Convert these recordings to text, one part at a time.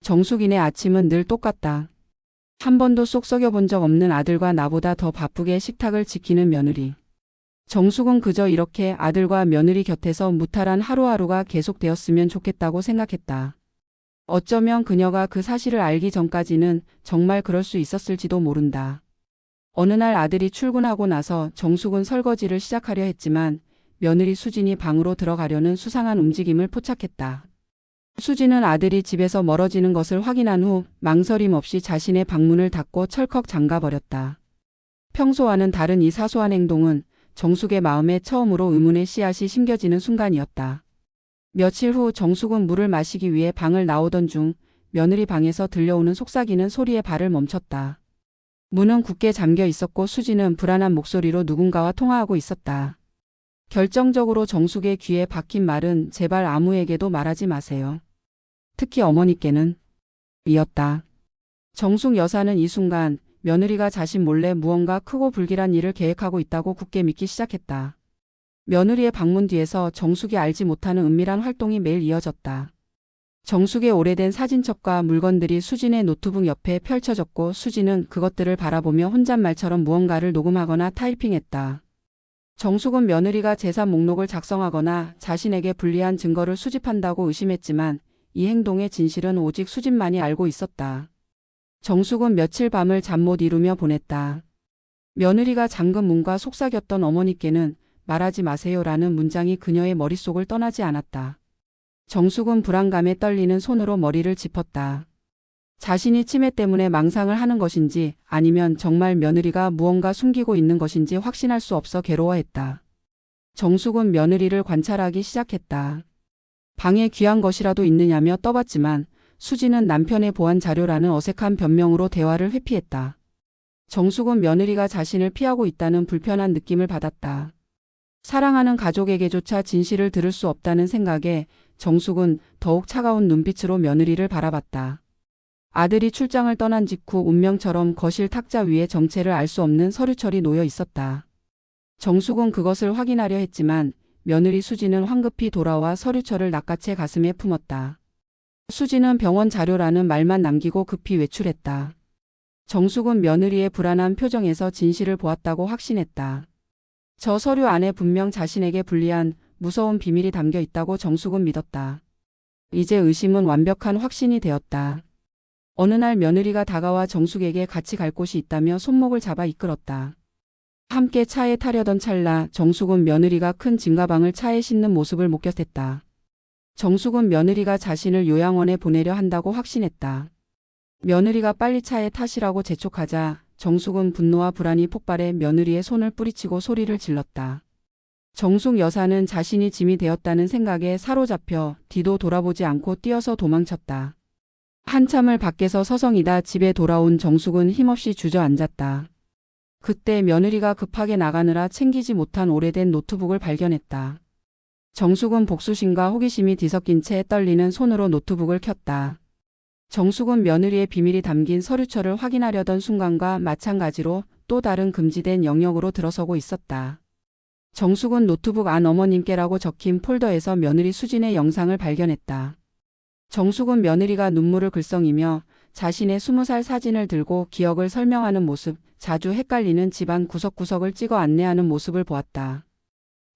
정숙이네 아침은 늘 똑같다. 한 번도 쏙 썩여본 적 없는 아들과 나보다 더 바쁘게 식탁을 지키는 며느리. 정숙은 그저 이렇게 아들과 며느리 곁에서 무탈한 하루하루가 계속되었으면 좋겠다고 생각했다. 어쩌면 그녀가 그 사실을 알기 전까지는 정말 그럴 수 있었을지도 모른다. 어느 날 아들이 출근하고 나서 정숙은 설거지를 시작하려 했지만 며느리 수진이 방으로 들어가려는 수상한 움직임을 포착했다. 수진은 아들이 집에서 멀어지는 것을 확인한 후 망설임 없이 자신의 방문을 닫고 철컥 잠가버렸다. 평소와는 다른 이 사소한 행동은 정숙의 마음에 처음으로 의문의 씨앗이 심겨지는 순간이었다. 며칠 후 정숙은 물을 마시기 위해 방을 나오던 중 며느리 방에서 들려오는 속삭이는 소리에 발을 멈췄다. 문은 굳게 잠겨 있었고 수진은 불안한 목소리로 누군가와 통화하고 있었다. 결정적으로 정숙의 귀에 박힌 말은 제발 아무에게도 말하지 마세요. 특히 어머니께는 이었다. 정숙 여사는 이 순간 며느리가 자신 몰래 무언가 크고 불길한 일을 계획하고 있다고 굳게 믿기 시작했다. 며느리의 방문 뒤에서 정숙이 알지 못하는 은밀한 활동이 매일 이어졌다. 정숙의 오래된 사진첩과 물건들이 수진의 노트북 옆에 펼쳐졌고 수진은 그것들을 바라보며 혼잣말처럼 무언가를 녹음하거나 타이핑했다. 정숙은 며느리가 재산 목록을 작성하거나 자신에게 불리한 증거를 수집한다고 의심했지만 이 행동의 진실은 오직 수진만이 알고 있었다. 정숙은 며칠 밤을 잠 못 이루며 보냈다. 며느리가 잠근 문과 속삭였던 어머니께는 말하지 마세요라는 문장이 그녀의 머릿속을 떠나지 않았다. 정숙은 불안감에 떨리는 손으로 머리를 짚었다. 자신이 치매 때문에 망상을 하는 것인지 아니면 정말 며느리가 무언가 숨기고 있는 것인지 확신할 수 없어 괴로워했다. 정숙은 며느리를 관찰하기 시작했다. 방에 귀한 것이라도 있느냐며 떠봤지만 수지는 남편의 보안 자료라는 어색한 변명으로 대화를 회피했다. 정숙은 며느리가 자신을 피하고 있다는 불편한 느낌을 받았다. 사랑하는 가족에게조차 진실을 들을 수 없다는 생각에 정숙은 더욱 차가운 눈빛으로 며느리를 바라봤다. 아들이 출장을 떠난 직후 운명처럼 거실 탁자 위에 정체를 알 수 없는 서류철이 놓여 있었다. 정숙은 그것을 확인하려 했지만 며느리 수지는 황급히 돌아와 서류철을 낚아채 가슴에 품었다. 수지는 병원 자료라는 말만 남기고 급히 외출했다. 정숙은 며느리의 불안한 표정에서 진실을 보았다고 확신했다. 저 서류 안에 분명 자신에게 불리한 무서운 비밀이 담겨 있다고 정숙은 믿었다. 이제 의심은 완벽한 확신이 되었다. 어느 날 며느리가 다가와 정숙에게 같이 갈 곳이 있다며 손목을 잡아 이끌었다. 함께 차에 타려던 찰나 정숙은 며느리가 큰 짐가방을 차에 싣는 모습을 목격했다. 정숙은 며느리가 자신을 요양원에 보내려 한다고 확신했다. 며느리가 빨리 차에 타시라고 재촉하자 정숙은 분노와 불안이 폭발해 며느리의 손을 뿌리치고 소리를 질렀다. 정숙 여사는 자신이 짐이 되었다는 생각에 사로잡혀 뒤도 돌아보지 않고 뛰어서 도망쳤다. 한참을 밖에서 서성이다 집에 돌아온 정숙은 힘없이 주저앉았다. 그때 며느리가 급하게 나가느라 챙기지 못한 오래된 노트북을 발견했다. 정숙은 복수심과 호기심이 뒤섞인 채 떨리는 손으로 노트북을 켰다. 정숙은 며느리의 비밀이 담긴 서류철을 확인하려던 순간과 마찬가지로 또 다른 금지된 영역으로 들어서고 있었다. 정숙은 노트북 안 어머님께라고 적힌 폴더에서 며느리 수진의 영상을 발견했다. 정숙은 며느리가 눈물을 글썽이며 자신의 20살 사진을 들고 기억을 설명하는 모습, 자주 헷갈리는 집안 구석구석을 찍어 안내하는 모습을 보았다.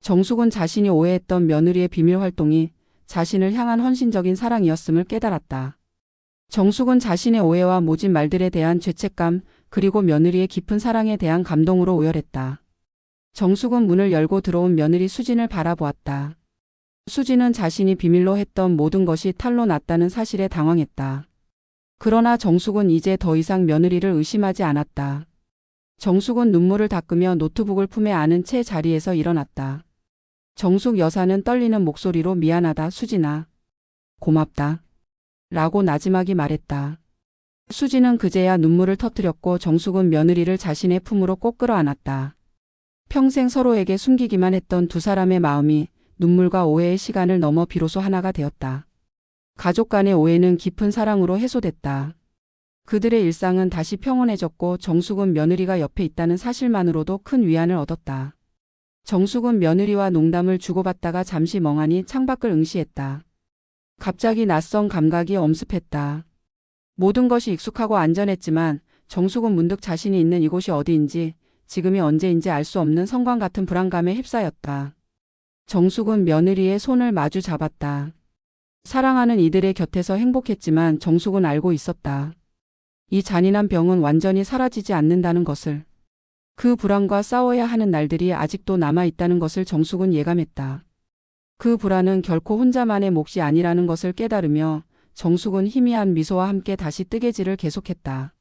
정숙은 자신이 오해했던 며느리의 비밀 활동이 자신을 향한 헌신적인 사랑이었음을 깨달았다. 정숙은 자신의 오해와 모진 말들에 대한 죄책감 그리고 며느리의 깊은 사랑에 대한 감동으로 오열했다. 정숙은 문을 열고 들어온 며느리 수진을 바라보았다. 수진은 자신이 비밀로 했던 모든 것이 탈로 났다는 사실에 당황했다. 그러나 정숙은 이제 더 이상 며느리를 의심하지 않았다. 정숙은 눈물을 닦으며 노트북을 품에 안은 채 자리에서 일어났다. 정숙 여사는 떨리는 목소리로 미안하다 수진아. 고맙다. 라고 나지막이 말했다. 수진은 그제야 눈물을 터뜨렸고 정숙은 며느리를 자신의 품으로 꼭 끌어안았다. 평생 서로에게 숨기기만 했던 두 사람의 마음이 눈물과 오해의 시간을 넘어 비로소 하나가 되었다. 가족 간의 오해는 깊은 사랑으로 해소됐다. 그들의 일상은 다시 평온해졌고 정숙은 며느리가 옆에 있다는 사실만으로도 큰 위안을 얻었다. 정숙은 며느리와 농담을 주고받다가 잠시 멍하니 창밖을 응시했다. 갑자기 낯선 감각이 엄습했다. 모든 것이 익숙하고 안전했지만 정숙은 문득 자신이 있는 이곳이 어디인지, 지금이 언제인지 알 수 없는 성광 같은 불안감에 휩싸였다. 정숙은 며느리의 손을 마주 잡았다. 사랑하는 이들의 곁에서 행복했지만 정숙은 알고 있었다. 이 잔인한 병은 완전히 사라지지 않는다는 것을. 그 불안과 싸워야 하는 날들이 아직도 남아있다는 것을 정숙은 예감했다. 그 불안은 결코 혼자만의 몫이 아니라는 것을 깨달으며 정숙은 희미한 미소와 함께 다시 뜨개질을 계속했다.